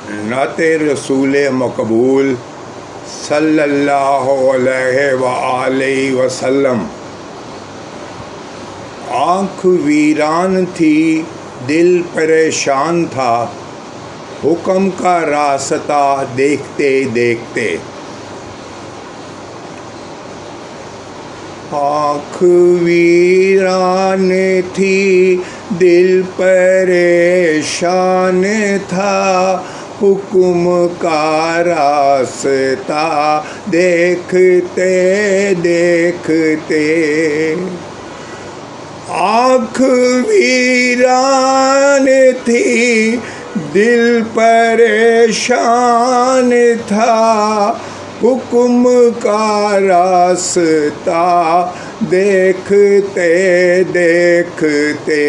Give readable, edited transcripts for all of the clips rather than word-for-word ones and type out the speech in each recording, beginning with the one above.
नाते रसूल मकबूल सल्लल्लाहु अलैहि वसल्लम। आँख वीरान थी, दिल परेशान था, हुक्म का रास्ता देखते देखते। आँख वीरान थी, दिल परेशान था, हुक्म का रास्ता देखते देखते। आँख वीरान थी, दिल परेशान था, हुक्म का रास्ता देखते देखते।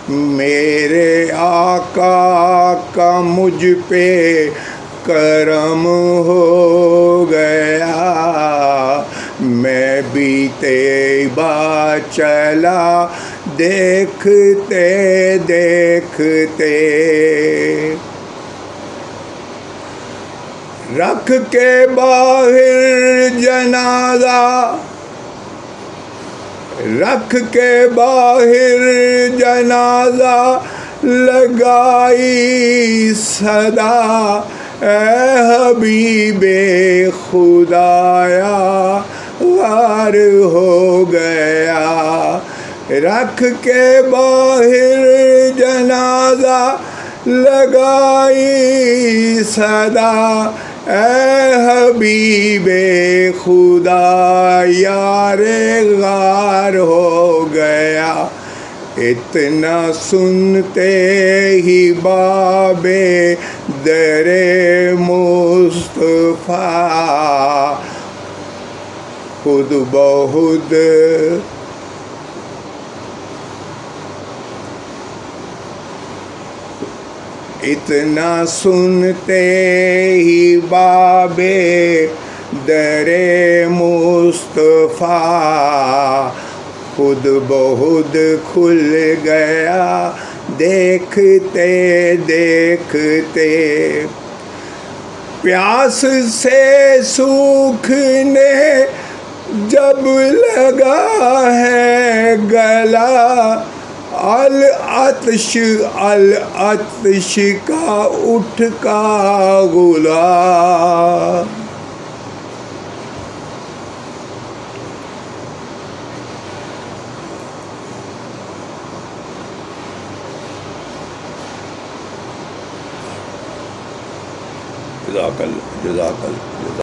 मेरे आका का मुझ पे करम हो गया, मैं भी तैबा चला देखते देखते। रख के बाहर जनाजा, रख के बाहर जनाजा, लगाई सदा ए हबीबे खुदाया वार हो गया। रख के बाहर जनाजा, लगाई सदा ए हबीबे खुदा यारे गार हो गया। इतना सुनते ही बाबे दरे मुस्तफा खुद बहुत इतना सुनते ही बाबे दरे मुस्तफा खुद बहुत खुल गया देखते देखते। प्यास से सूखने जब लगा है गला, अल अतश का उठ का गुला। जज़ाकल्लाह।